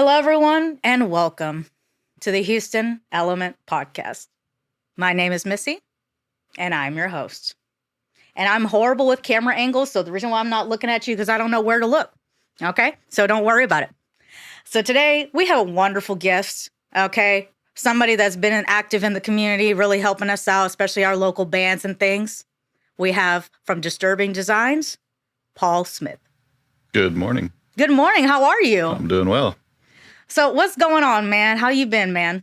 Hello, everyone, and welcome to the Houston Element Podcast. My name is Missy, and I'm your host. And I'm horrible with camera angles, so the reason why I'm not looking at you is because I don't know where to look, okay? So don't worry about it. So today, we have a wonderful guest, okay? Somebody that's been active in the community, really helping us out, especially our local bands and things. We have, from Disturbing Designs, Paul Smith. Good morning. Good morning. How are you? I'm doing well. So what's going on, man? How you been, man?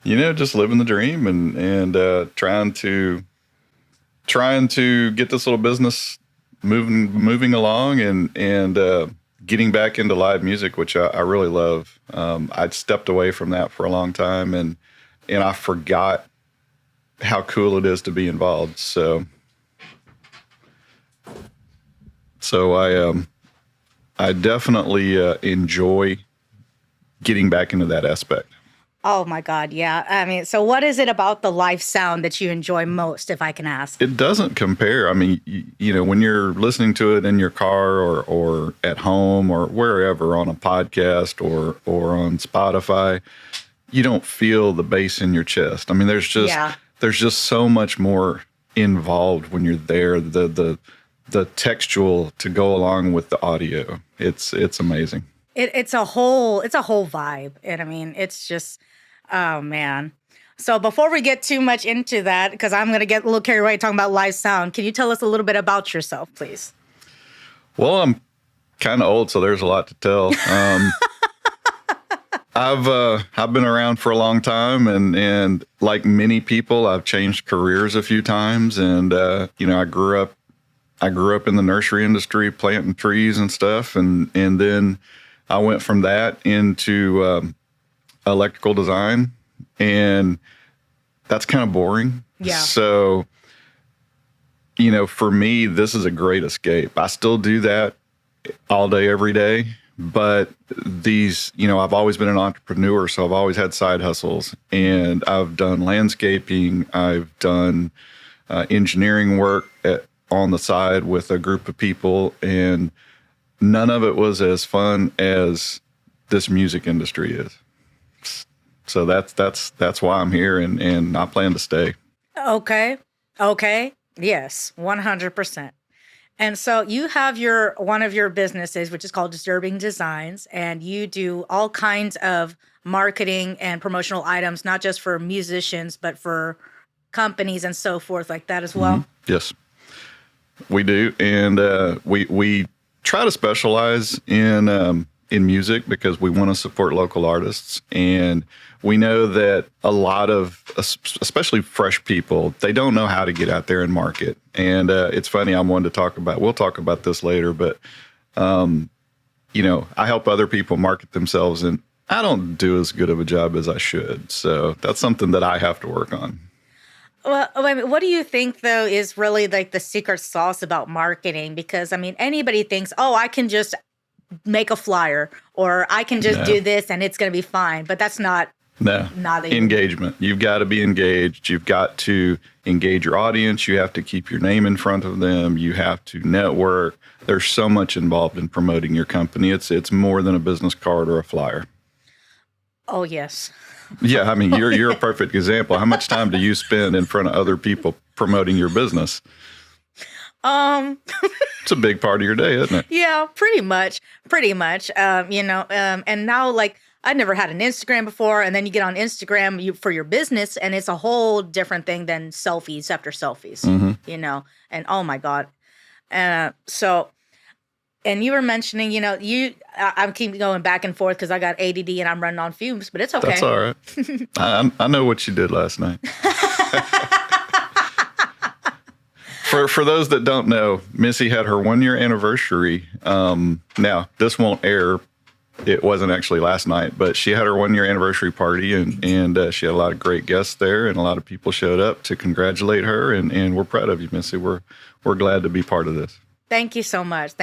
You know, just living the dream and trying to get this little business moving along and getting back into live music, which I really love. I'd stepped away from that for a long time and I forgot how cool it is to be involved. So I definitely enjoy getting back into that aspect. Oh my God, yeah. I mean, so what is it about the live sound that you enjoy most, if I can ask? It doesn't compare. I mean, you know, when you're listening to it in your car or at home or wherever on a podcast or on Spotify, you don't feel the bass in your chest. I mean, there's just so much more involved when you're there. The textual to go along with the audio. It's amazing. It's a whole vibe. And I mean, it's just, oh man. So before we get too much into that, because I'm going to get a little carried away talking about live sound, can you tell us a little bit about yourself, please? Well, I'm kind of old, so there's a lot to tell. I've been around for a long time, and like many people, I've changed careers a few times. And you know, I grew up in the nursery industry, planting trees and stuff, and then I went from that into electrical design, and that's kind of boring. Yeah. So, you know, for me, this is a great escape. I still do that all day, every day. But you know, I've always been an entrepreneur, so I've always had side hustles, and I've done landscaping. I've done engineering work on the side with a group of people, and none of it was as fun as this music industry is. So that's why I'm here, and I plan to stay. Okay. Yes, 100%. And so you have one of your businesses, which is called Disturbing Designs, and you do all kinds of marketing and promotional items, not just for musicians, but for companies and so forth like that as well. Mm-hmm. Yes, we do. And we try to specialize in music because we want to support local artists. And we know that a lot of, especially fresh people, they don't know how to get out there and market. And it's funny, we'll talk about this later, but, you know, I help other people market themselves, and I don't do as good of a job as I should. So that's something that I have to work on. Well, I mean, what do you think, though, is really like the secret sauce about marketing? Because, I mean, anybody thinks, oh, I can just make a flyer, or I can just do this and it's going to be fine. But that's not engagement. You've got to be engaged. You've got to engage your audience. You have to keep your name in front of them. You have to network. There's so much involved in promoting your company. It's more than a business card or a flyer. Oh, yes. Yeah, I mean, you're a perfect example. How much time do you spend in front of other people promoting your business? It's a big part of your day, isn't it? Yeah, pretty much. You know, and now, like, I'd never had an Instagram before, and then you get on Instagram for your business, and it's a whole different thing than selfies after selfies. Mm-hmm. You know, and oh my God, so. And you were mentioning, you know, I'm keep going back and forth because I got ADD and I'm running on fumes, but it's okay. That's all right. I know what you did last night. For those that don't know, Missy had her 1-year anniversary. Now, this won't air. It wasn't actually last night, but she had her 1-year anniversary party, and she had a lot of great guests there, and a lot of people showed up to congratulate her, and we're proud of you, Missy. We're glad to be part of this. Thank you so much.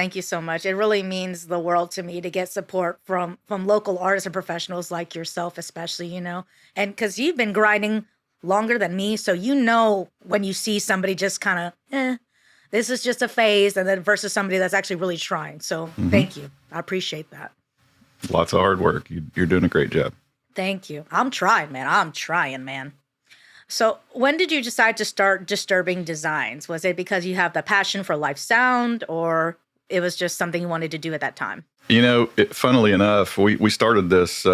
It really means the world to me to get support from local artists and professionals like yourself, especially, you know, and because you've been grinding longer than me. So, you know, when you see somebody just kind of, this is just a phase, and then versus somebody that's actually really trying. So thank you. I appreciate that. Lots of hard work. You're doing a great job. Thank you. I'm trying, man. So when did you decide to start Disturbing Designs? Was it because you have the passion for live sound, or it was just something you wanted to do at that time? Funnily enough, we started this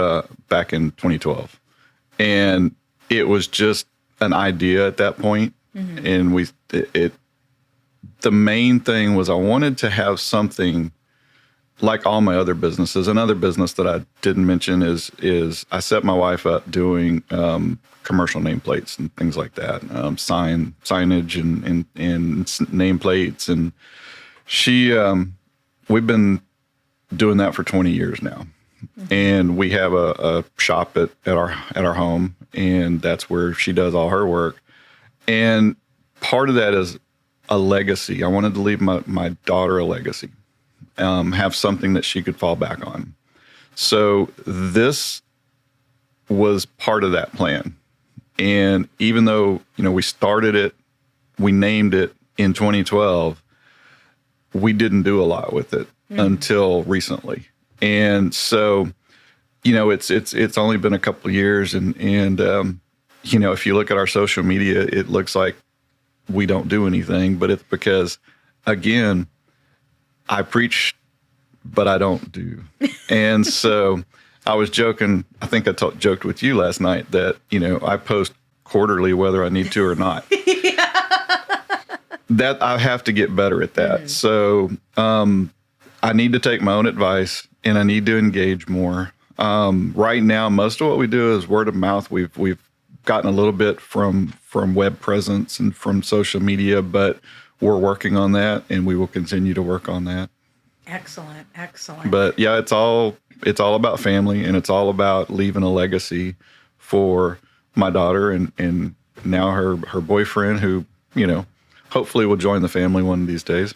back in 2012, and it was just an idea at that point. Mm-hmm. And the main thing was I wanted to have something like all my other businesses. Another business that I didn't mention is I set my wife up doing commercial nameplates and things like that, signage and nameplates, and we've been doing that for 20 years now. Mm-hmm. And we have a shop at our home, and that's where she does all her work. And part of that is a legacy. I wanted to leave my daughter a legacy, have something that she could fall back on. So this was part of that plan. And even though, we started it, we named it in 2012, we didn't do a lot with it until recently. And so, it's only been a couple of years, and if you look at our social media, it looks like we don't do anything, but it's because, again, I preach, but I don't do. And so I was joking. I think I joked with you last night that, I post quarterly whether I need to or not. That I have to get better at that. So I need to take my own advice, and I need to engage more. Right now, most of what we do is word of mouth. We've gotten a little bit from web presence and from social media, but we're working on that, and we will continue to work on that. Excellent. But yeah, it's all about family, and it's all about leaving a legacy for my daughter and now her boyfriend, who, hopefully will join the family one of these days.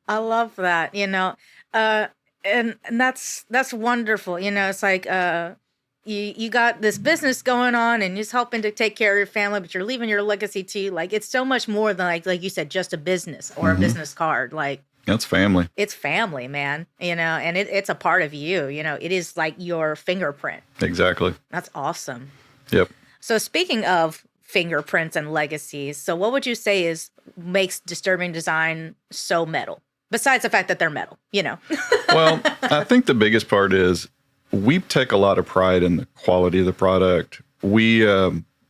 I love that, and that's wonderful. It's like, you got this business going on and just helping to take care of your family, but you're leaving your legacy too. Like, it's so much more than like you said, just a business or a business card. Like, that's family. It's family, man, and it's a part of you, it is like your fingerprint. Exactly. That's awesome. Yep. So speaking of fingerprints and legacies, so what would you say makes Disturbing Design so metal? Besides the fact that they're metal, Well, I think the biggest part is we take a lot of pride in the quality of the product. We,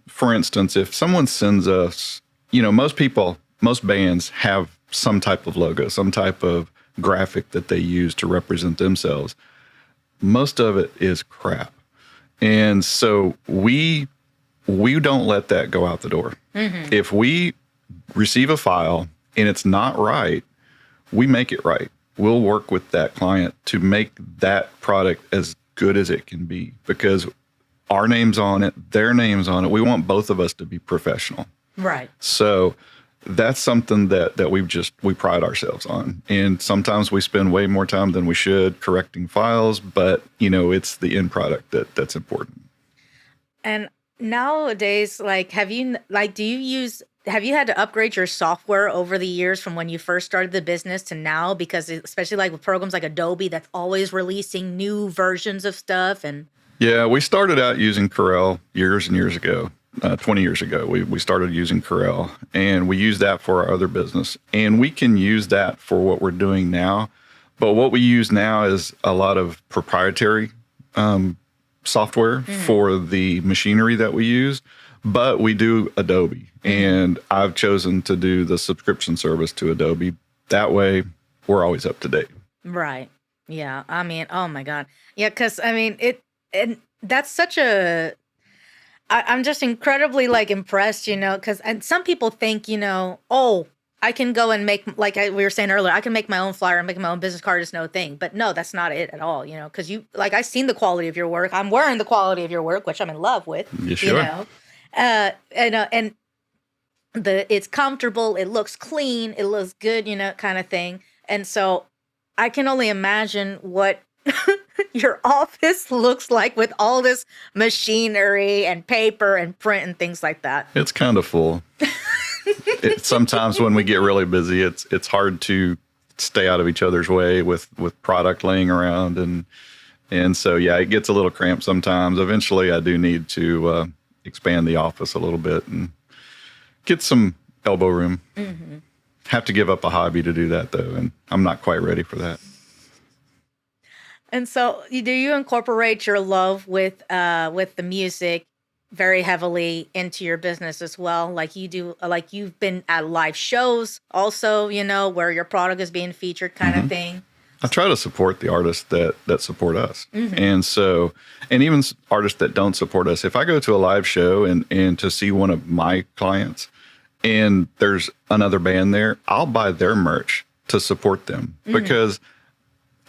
for instance, if someone sends us, most bands have some type of logo, some type of graphic that they use to represent themselves. Most of it is crap. And so we don't let that go out the door. Mm-hmm. If we receive a file and it's not right, we make it right. We'll work with that client to make that product as good as it can be, because our name's on it, their name's on it. We want both of us to be professional. Right. So that's something that we pride ourselves on. And sometimes we spend way more time than we should correcting files, but it's the end product that's important. And nowadays, have you had to upgrade your software over the years from when you first started the business to now? Because especially like with programs like Adobe, that's always releasing new versions of stuff. And yeah, we started out using Corel years and years ago. 20 years ago, we started using Corel, and we use that for our other business. And we can use that for what we're doing now. But what we use now is a lot of proprietary software for the machinery that we use. But we do Adobe, and I've chosen to do the subscription service to Adobe. That way, we're always up to date. Right. Yeah. I mean, oh my God. Yeah, because and that's such a... I'm just incredibly impressed, because and some people think, I can go and make, we were saying earlier, I can make my own flyer and make my own business card. It's no thing. But no, that's not it at all, because I've seen the quality of your work. I'm wearing the quality of your work, which I'm in love with. You sure? And it's comfortable. It looks clean. It looks good, kind of thing. And so I can only imagine what your office looks like with all this machinery and paper and print and things like that. It's kind of full. Sometimes when we get really busy, it's hard to stay out of each other's way with product laying around. And And so, yeah, it gets a little cramped sometimes. Eventually, I do need to expand the office a little bit and get some elbow room. Mm-hmm. Have to give up a hobby to do that, though, and I'm not quite ready for that. And so, do you incorporate your love with the music very heavily into your business as well? Like you do, like you've been at live shows also, where your product is being featured, kind of thing. I try to support the artists that support us. And so, and even artists that don't support us, if I go to a live show and to see one of my clients and there's another band there, I'll buy their merch to support them because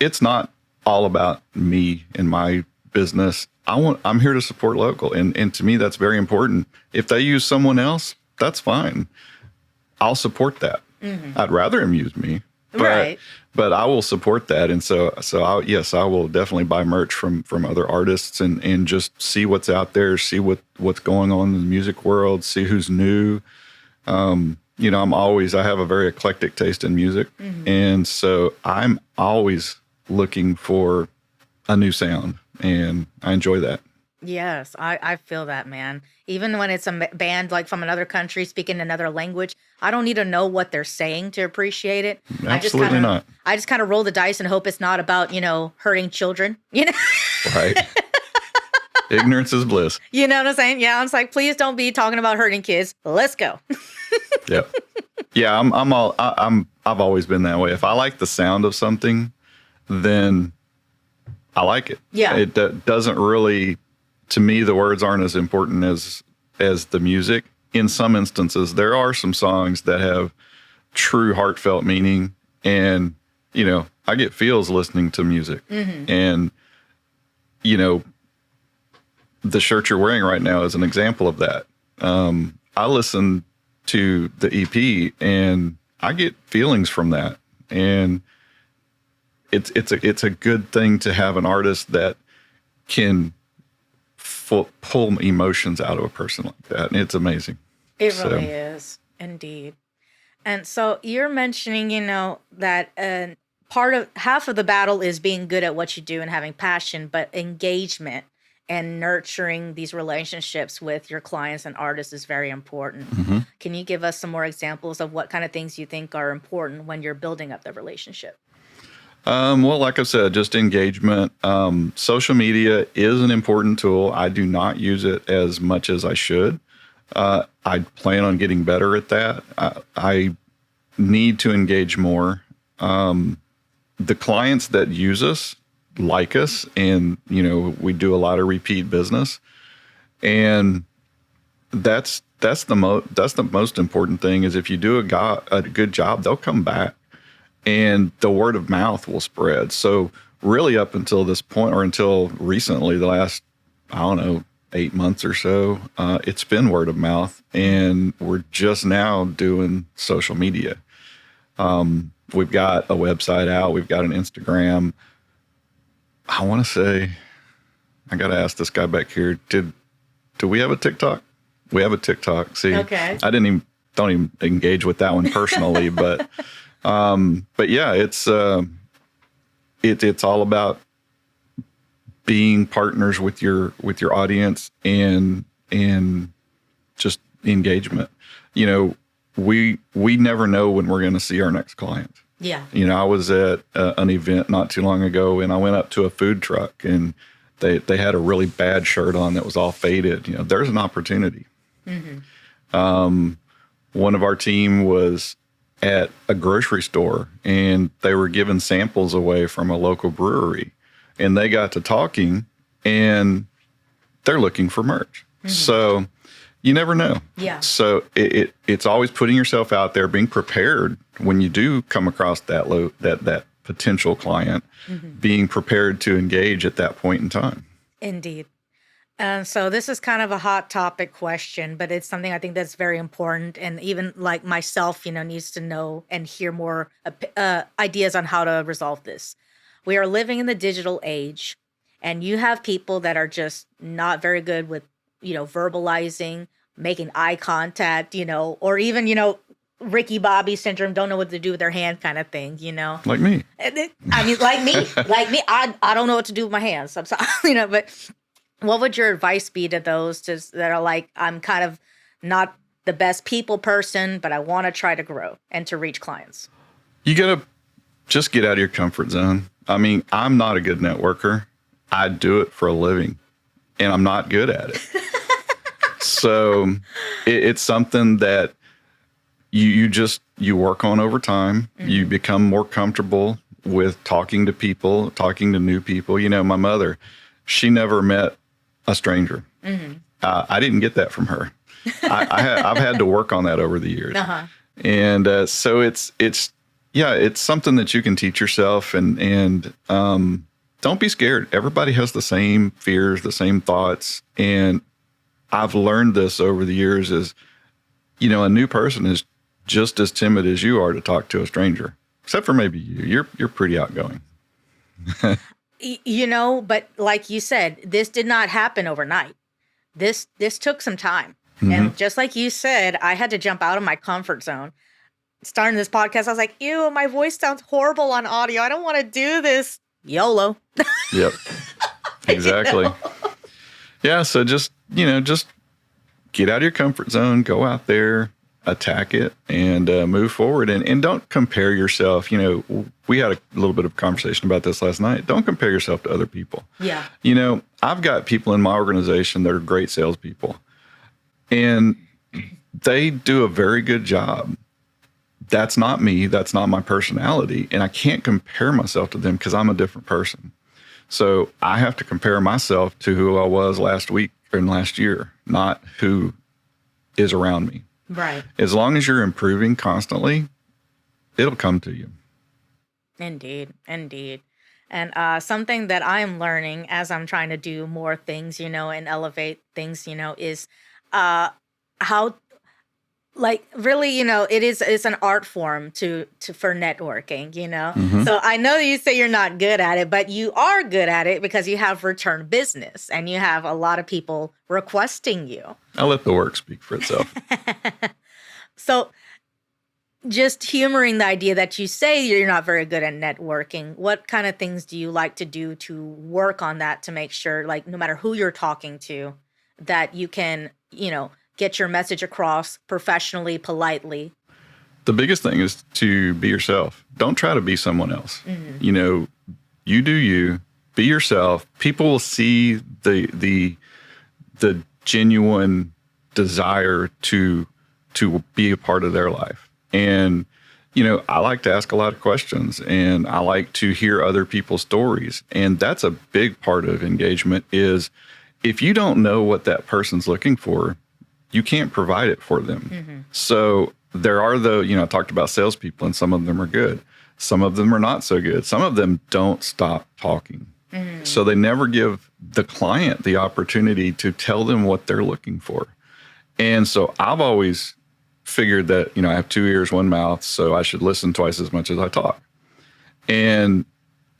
it's not all about me and my business. I'm here to support local. And to me, that's very important. If they use someone else, that's fine. I'll support that. I'd rather them use me. But I will support that. And so I will definitely buy merch from other artists and just see what's out there, see what's going on in the music world, see who's new. I have a very eclectic taste in music. And so I'm always looking for a new sound, and I enjoy that. Yes, I feel that, man. Even when it's a band like from another country speaking another language, I don't need to know what they're saying to appreciate it. Absolutely not. I just kind of roll the dice and hope it's not about, hurting children, Right. Ignorance is bliss. You know what I'm saying? Yeah, I was like, please don't be talking about hurting kids. Let's go. Yep. Yeah, I've always been that way. If I like the sound of something, then I like it. Yeah. It doesn't really, to me, the words aren't as important as the music. In some instances, there are some songs that have true heartfelt meaning, and I get feels listening to music. And the shirt you're wearing right now is an example of that. I listen to the EP and I get feelings from that, and it's a good thing to have an artist that can pull emotions out of a person like that. And it's amazing. It really is, indeed. And so you're mentioning, that half of the battle is being good at what you do and having passion, but engagement and nurturing these relationships with your clients and artists is very important. Can you give us some more examples of what kind of things you think are important when you're building up the relationship? Well, like I said, just engagement. Social media is an important tool. I do not use it as much as I should. I plan on getting better at that. I need to engage more. The clients that use us like us, and we do a lot of repeat business, and that's the most important thing. Is if you do a good job, they'll come back. And the word of mouth will spread. So really up until this point, or until recently, the last, 8 months or so, it's been word of mouth. And we're just now doing social media. We've got a website out. We've got an Instagram. I want to say, I got to ask this guy back here, do we have a TikTok? We have a TikTok. See, okay. I don't even engage with that one personally, but yeah, it's all about being partners with your audience and just engagement. We never know when we're going to see our next client. Yeah. I was at an event not too long ago, and I went up to a food truck, and they had a really bad shirt on that was all faded. There's an opportunity. One of our team was at a grocery store, and they were giving samples away from a local brewery, and they got to talking, and they're looking for merch. So you never know. Yeah. So it's always putting yourself out there, being prepared when you do come across that potential client, being prepared to engage at that point in time. Indeed. So this is kind of a hot topic question, but it's something I think that's very important. And even like myself, needs to know and hear more ideas on how to resolve this. We are living in the digital age, and you have people that are just not very good with, verbalizing, making eye contact, or even, Ricky Bobby syndrome, don't know what to do with their hand kind of thing, you know? Like me. I mean, like me, I don't know what to do with my hands. I'm sorry, but what would your advice be to those that are like, I'm kind of not the best people person, but I want to try to grow and to reach clients? You got to just get out of your comfort zone. I mean, I'm not a good networker. I do it for a living, and I'm not good at it. So it's something that you work on over time. Mm-hmm. You become more comfortable with talking to people, talking to new people. You know, my mother, she never met a stranger. Mm-hmm. I didn't get that from her. I've had to work on that over the years. Uh-huh. And so it's something that you can teach yourself, and don't be scared. Everybody has the same fears, the same thoughts. And I've learned this over the years is, you know, a new person is just as timid as you are to talk to a stranger, except for maybe you. You're pretty outgoing. You know, but like you said, this did not happen overnight. This took some time. Mm-hmm. And just like you said, I had to jump out of my comfort zone. Starting this podcast, I was like, ew, my voice sounds horrible on audio. I don't want to do this. YOLO. Yep. Exactly. You know? Yeah. So just get out of your comfort zone, go out there, attack it, and move forward. And don't compare yourself. You know, we had a little bit of conversation about this last night. Don't compare yourself to other people. Yeah. You know, I've got people in my organization that are great salespeople, and they do a very good job. That's not me. That's not my personality. And I can't compare myself to them because I'm a different person. So I have to compare myself to who I was last week and last year, not who is around me. Right. As long as you're improving constantly, it'll come to you. Indeed. Indeed. And something that I'm learning as I'm trying to do more things, you know, and elevate things, you know, is how, like, really, you know, it's an art form to for networking, you know. Mm-hmm. So I know you say you're not good at it, but you are good at it because you have return business and you have a lot of people requesting you. I'll let the work speak for itself. So just humoring the idea that you say you're not very good at networking, what kind of things do you like to do to work on that to make sure, like, no matter who you're talking to, that you can, you know, get your message across professionally, politely? The biggest thing is to be yourself. Don't try to be someone else. Mm-hmm. You know, you do you, be yourself. People will see the genuine desire to be a part of their life. And, you know, I like to ask a lot of questions, and I like to hear other people's stories. And that's a big part of engagement is if you don't know what that person's looking for, you can't provide it for them. Mm-hmm. So there are I talked about salespeople, and some of them are good. Some of them are not so good. Some of them don't stop talking. Mm-hmm. So they never give the client the opportunity to tell them what they're looking for. And so I've always figured that, you know, I have 2 ears, 1 mouth, so I should listen twice as much as I talk. And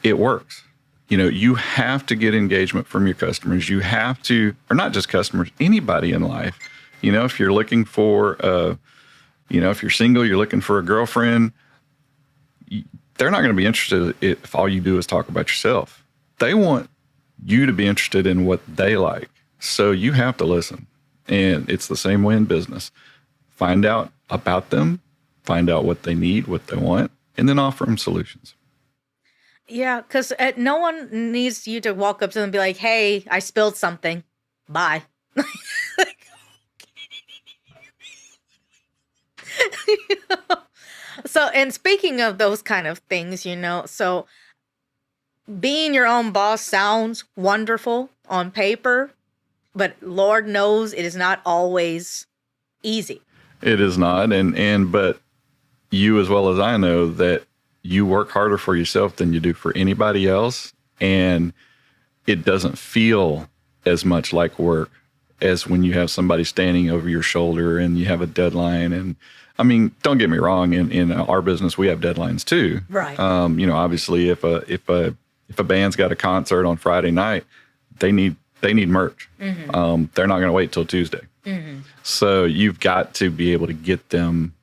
it works. You know, you have to get engagement from your customers. You have to, or not just customers, anybody in life. You know, if you're looking for, if you're single, you're looking for a girlfriend, they're not going to be interested if all you do is talk about yourself. They want you to be interested in what they like. So you have to listen. And it's the same way in business. Find out about them, find out what they need, what they want, and then offer them solutions. Yeah, because no one needs you to walk up to them and be like, hey, I spilled something. Bye. So, and speaking of those kind of things, you know, so being your own boss sounds wonderful on paper, but Lord knows it is not always easy. It is not. But you, as well as I know, that you work harder for yourself than you do for anybody else. And it doesn't feel as much like work as when you have somebody standing over your shoulder and you have a deadline. And I mean, don't get me wrong. In our business, we have deadlines too. Right. Obviously, if a band's got a concert on Friday night, they need merch. Mm-hmm. They're not going to wait till Tuesday. Mm-hmm. So you've got to be able to get them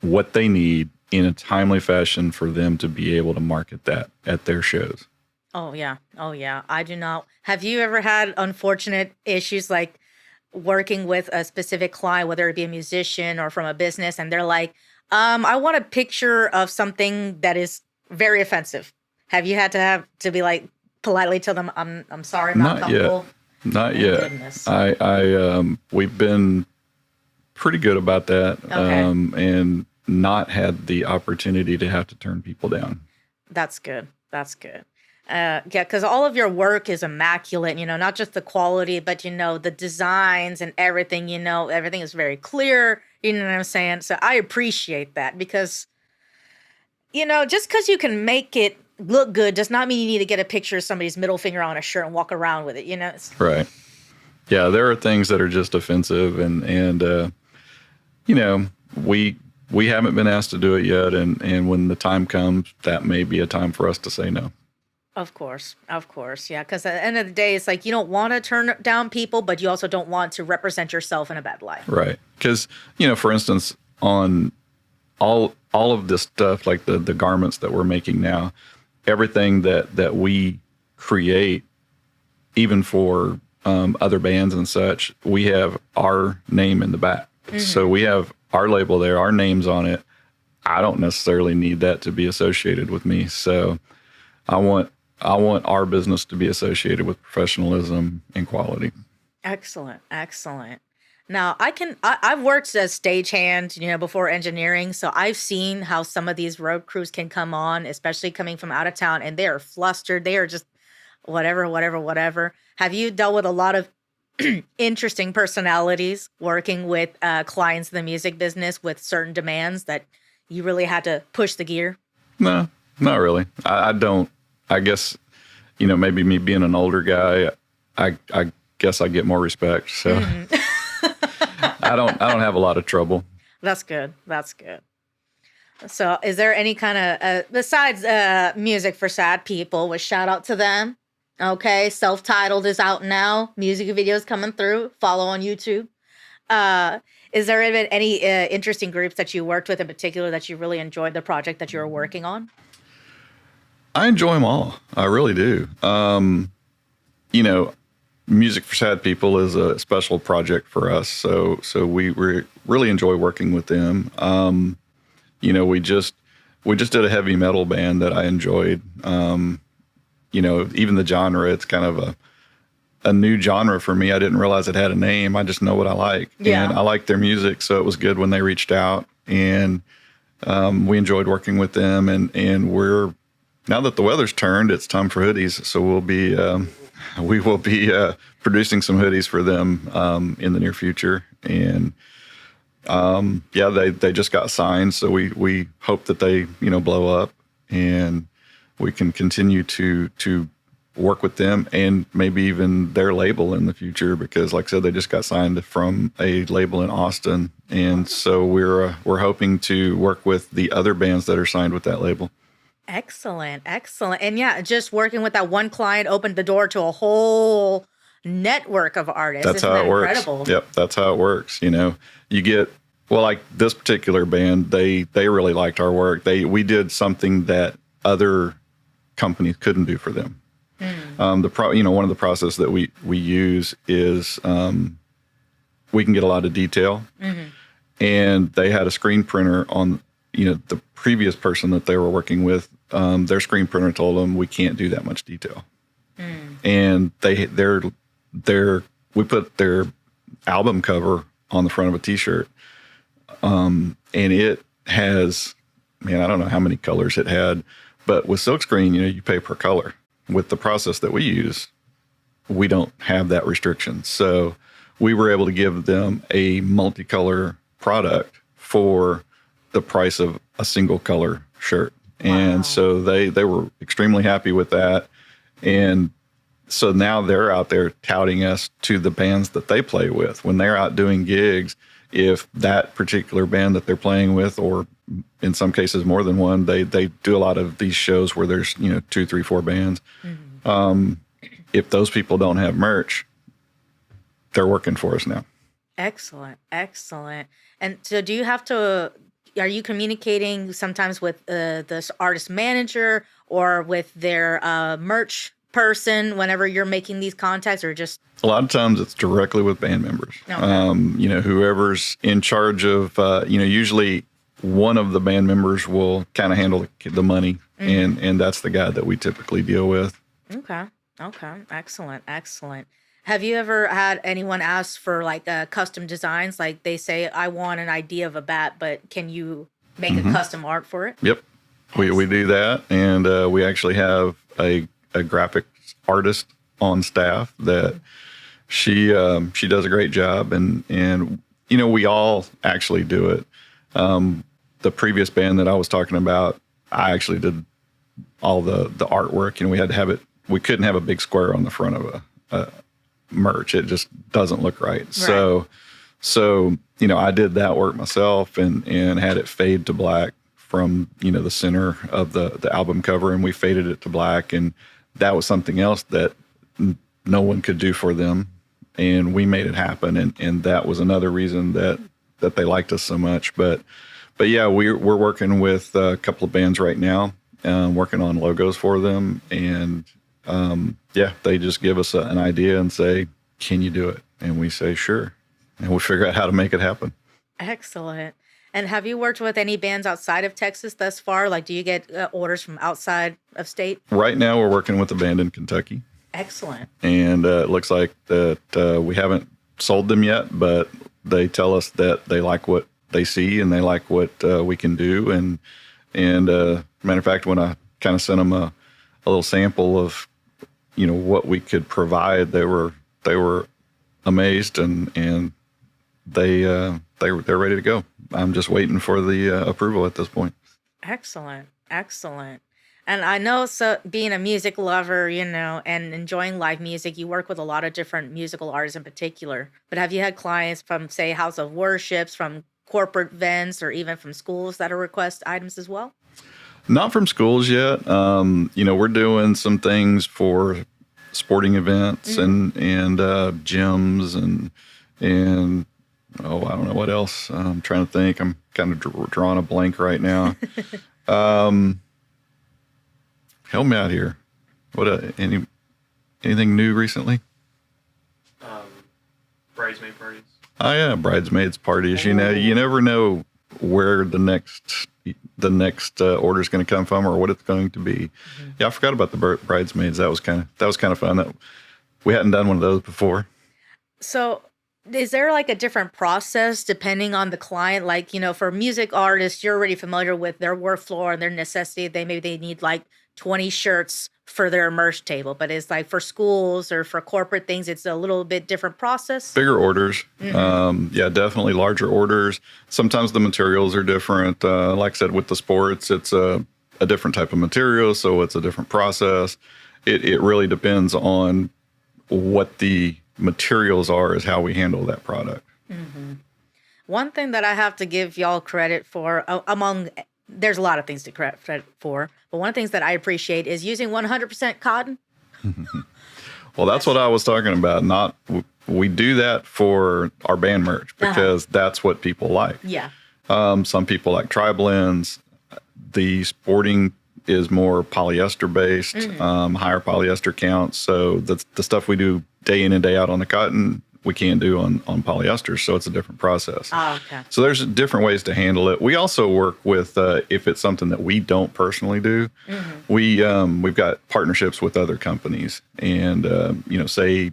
what they need in a timely fashion for them to be able to market that at their shows. Oh yeah. Oh yeah. I do not. Have you ever had unfortunate issues like working with a specific client, whether it be a musician or from a business, and they're like, I want a picture of something that is very offensive. Have you had to have to be like politely tell them, I'm sorry, I'm not Not yet. comfortable? Not Thank yet. goodness. We've been pretty good about that, Okay. and not had the opportunity to have to turn people down. That's good. That's good. Yeah, because all of your work is immaculate, not just the quality, but, the designs and everything, everything is very clear. You know what I'm saying? So I appreciate that because, just because you can make it look good does not mean you need to get a picture of somebody's middle finger on a shirt and walk around with it, Right. Yeah, there are things that are just offensive, and we haven't been asked to do it yet, and when the time comes, that may be a time for us to say no. Of course. Yeah. Because at the end of the day, it's like you don't want to turn down people, but you also don't want to represent yourself in a bad light. Right. Because, for instance, on all of this stuff, like the garments that we're making now, everything that we create, even for other bands and such, we have our name in the back. Mm-hmm. So we have our label there, our name's on it. I don't necessarily need that to be associated with me. So I want our business to be associated with professionalism and quality. Excellent. Now I've worked as stagehand, before engineering. So I've seen how some of these road crews can come on, especially coming from out of town, and they are flustered. They are just whatever. Have you dealt with a lot of interesting personalities working with clients in the music business with certain demands that you really had to push the gear? No, not really. I don't. I guess, maybe me being an older guy, I guess I get more respect. So I don't have a lot of trouble. That's good. So is there any kind of, besides music for sad people, with shout out to them? Okay. Self-titled is out now. Music videos coming through. Follow on YouTube. Is there even any interesting groups that you worked with in particular that you really enjoyed the project that you were working on? I enjoy them all. I really do. Music for Sad People is a special project for us. So we really enjoy working with them. We just did a heavy metal band that I enjoyed. Even the genre, it's kind of a new genre for me. I didn't realize it had a name. I just know what I like. Yeah. And I like their music. So it was good when they reached out, and we enjoyed working with them, and we're, now that the weather's turned, it's time for hoodies. So we will be producing some hoodies for them in the near future. And they just got signed. So we hope that they, blow up, and we can continue to work with them and maybe even their label in the future, because like I said, they just got signed from a label in Austin. And so we're hoping to work with the other bands that are signed with that label. Excellent. And yeah, just working with that one client opened the door to a whole network of artists. That's how it works. Incredible? Yep, that's how it works. You get, well, like this particular band, they really liked our work. We did something that other companies couldn't do for them. One of the process that we use is we can get a lot of detail, and they had a screen printer on. The previous person that they were working with, their screen printer told them we can't do that much detail. And we put their album cover on the front of a T-shirt, and it has, I don't know how many colors it had, but with silkscreen, you pay per color. With the process that we use, we don't have that restriction. So we were able to give them a multicolor product for the price of a single color shirt. And wow. So they were extremely happy with that. And so now they're out there touting us to the bands that they play with. When they're out doing gigs, if that particular band that they're playing with, or in some cases more than one, they do a lot of these shows where there's 2, 3, 4 bands. If those people don't have merch, they're working for us now. Excellent. And so do you have to are you communicating sometimes with the artist manager or with their merch person whenever you're making these contacts, or just A lot of times it's directly with band members. Okay. Whoever's in charge of, usually one of the band members will kind of handle the money, and that's the guy that we typically deal with. Okay. Okay. Excellent. Have you ever had anyone ask for like custom designs? Like they say, I want an idea of a bat, but can you make a custom art for it? Yep. We do that, and we actually have a graphics artist on staff that she does a great job, and we all actually do it. The previous band that I was talking about, I actually did all the artwork, and we had to have it. We couldn't have a big square on the front of a merch. It just doesn't look right. So I did that work myself and had it fade to black from the center of the album cover, and we faded it to black, and that was something else that no one could do for them, and we made it happen, and that was another reason that they liked us so much. But yeah, we're working with a couple of bands right now, working on logos for them, and they just give us an idea and say, can you do it? And we say, sure. And we figure out how to make it happen. Excellent. And have you worked with any bands outside of Texas thus far? Like, do you get orders from outside of state? Right now, we're working with a band in Kentucky. Excellent. And it looks like that we haven't sold them yet, but they tell us that they like what they see and they like what we can do. And matter of fact, when I kind of sent them a little sample of what we could provide, they were amazed, and they're ready to go. I'm just waiting for the approval at this point. Excellent. And I know, so being a music lover, and enjoying live music, you work with a lot of different musical artists in particular. But have you had clients from, say, House of Worships, from corporate events, or even from schools that request items as well? Not from schools yet. We're doing some things for sporting events and gyms and I don't know what else. I'm trying to think. I'm kind of drawing a blank right now. Help me out here. Anything new recently? Bridesmaid parties. Oh yeah, bridesmaids parties. You never know where the next order is going to come from or what it's going to be. Yeah, I forgot about the bridesmaids. That was kind of fun. We hadn't done one of those before. So, is there like a different process depending on the client? Like, for music artists, you're already familiar with their workflow and their necessity. Maybe they need like 20 shirts for their merch table, but it's like for schools or for corporate things, it's a little bit different process. Bigger orders. Yeah, definitely larger orders. Sometimes the materials are different. Like I said, with the sports, it's a different type of material, so it's a different process. It really depends on what the materials are, is how we handle that product. One thing that I have to give y'all credit for, there's a lot of things to credit for, but one of the things that I appreciate is using 100% cotton. Well, that's what I was talking about. We do that for our band merch because that's what people like. Yeah. Some people like tri-blends. The sporting is more polyester based, higher polyester counts. So the stuff we do day in and day out on the cotton, we can't do on polyester. So it's a different process. Oh, okay. So there's different ways to handle it. We also work with, if it's something that we don't personally do, we've got partnerships with other companies, and say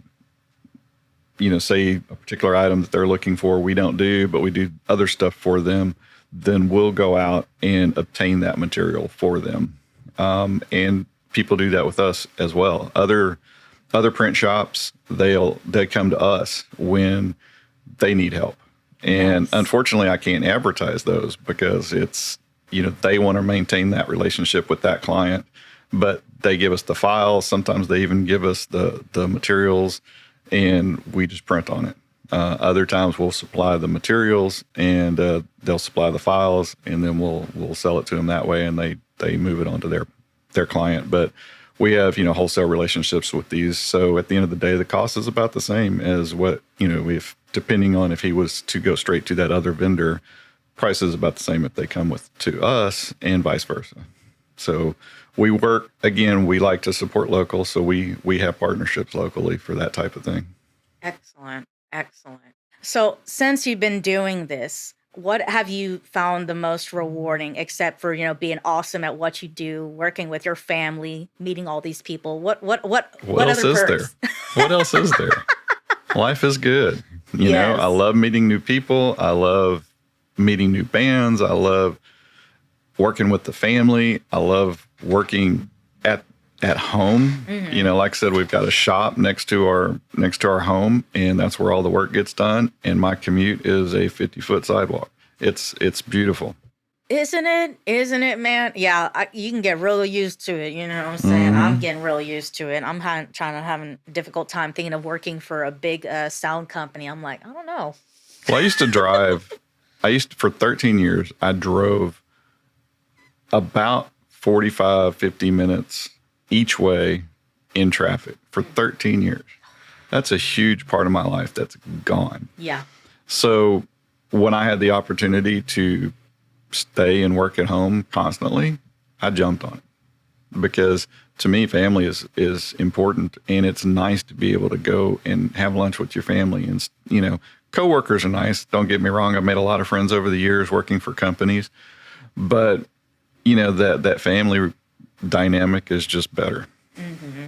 a particular item that they're looking for, we don't do, but we do other stuff for them. Then we'll go out and obtain that material for them. And people do that with us as well. Other print shops, they come to us when they need help. And unfortunately, I can't advertise those because it's, they want to maintain that relationship with that client, but they give us the files. Sometimes they even give us the materials, and we just print on it. Other times we'll supply the materials, and they'll supply the files, and then we'll sell it to them that way, and they move it on to their client. But we have, wholesale relationships with these. So at the end of the day, the cost is about the same as what, if depending on if he was to go straight to that other vendor, price is about the same if they come to us and vice versa. So we work, again, we like to support local. So we have partnerships locally for that type of thing. Excellent. Excellent. So since you've been doing this, what have you found the most rewarding, except for, being awesome at what you do, working with your family, meeting all these people? What else other is perks? there? What else is there? Life is good. You know, I love meeting new people. I love meeting new bands. I love working with the family. I love working at home. Mm-hmm. You know, like I said, we've got a shop next to our home, and that's where all the work gets done. And my commute is a 50-foot sidewalk. It's beautiful. Isn't it, man? Yeah, you can get really used to it. You know what I'm saying? I'm getting really used to it. I'm having a difficult time thinking of working for a big sound company. I'm like, I don't know. Well, for 13 years, I drove about 45, 50 minutes each way in traffic for 13 years. That's a huge part of my life that's gone. Yeah. So when I had the opportunity to stay and work at home constantly, I jumped on it, because to me, family is important, and it's nice to be able to go and have lunch with your family. And, coworkers are nice. Don't get me wrong. I've made a lot of friends over the years working for companies, but that family dynamic is just better. Mm-hmm.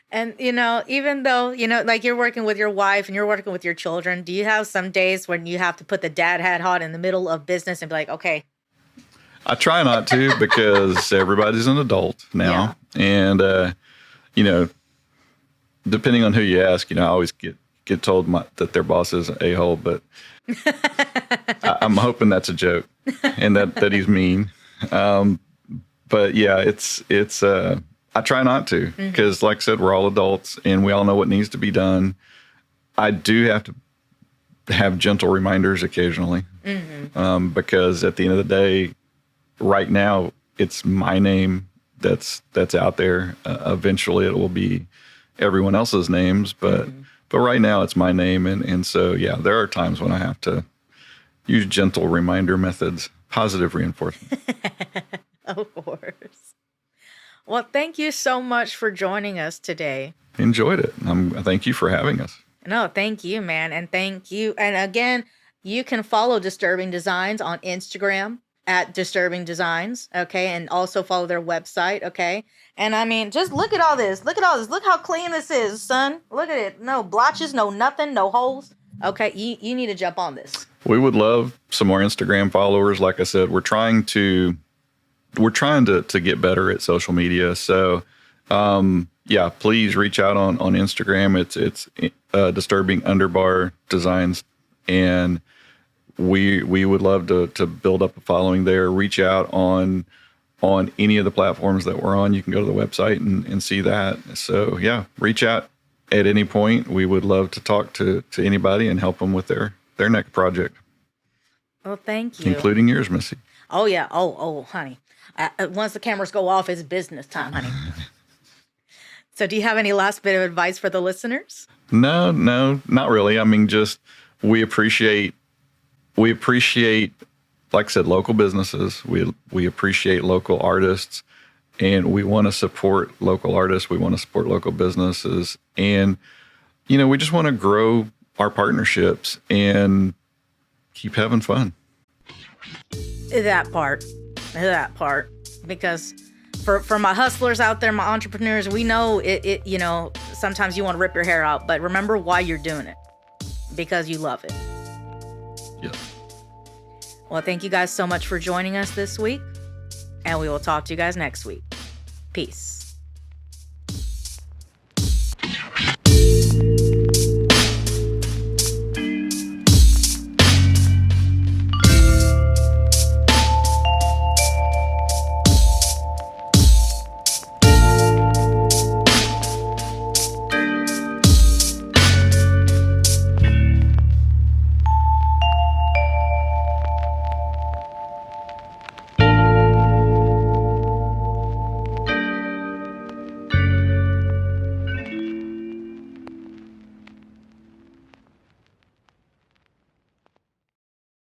And, even though, like you're working with your wife and you're working with your children, do you have some days when you have to put the dad hat on in the middle of business and be like, okay? I try not to, because everybody's an adult now. Yeah. And, depending on who you ask, I always get told that their boss is an a-hole, but I'm hoping that's a joke and that he's mean. But yeah, it's I try not to, because like I said, we're all adults and we all know what needs to be done. I do have to have gentle reminders occasionally, because at the end of the day, right now, it's my name that's out there. Eventually it will be everyone else's names, but right now it's my name. And so, yeah, there are times when I have to use gentle reminder methods, positive reinforcement. Of course. Well, thank you so much for joining us today. Enjoyed it. Thank you for having us. No, thank you, man. And thank you. And again, you can follow Disturbing Designs on Instagram at Disturbing Designs. Okay. And also follow their website. Okay. And I mean, just look at all this. Look how clean this is, son. Look at it. No blotches, no nothing, no holes. Okay. You need to jump on this. We would love some more Instagram followers. Like I said, we're trying to get better at social media. So, yeah, please reach out on Instagram. It's Disturbing Underbar Designs, and we would love to build up a following there. Reach out on any of the platforms that we're on. You can go to the website and see that. So yeah, reach out at any point. We would love to talk to anybody and help them with their next project. Well, thank you. Including yours, Missy. Oh yeah. Oh, honey. Once the cameras go off, it's business time, honey. So do you have any last bit of advice for the listeners? No, not really. I mean, just we appreciate, like I said, local businesses. We appreciate local artists, and we want to support local artists. We want to support local businesses. And, we just want to grow our partnerships and keep having fun. That part. Because for my hustlers out there, my entrepreneurs, we know it sometimes you want to rip your hair out, but remember why you're doing it. Because you love it. Yeah. Well, thank you guys so much for joining us this week, and we will talk to you guys next week. Peace.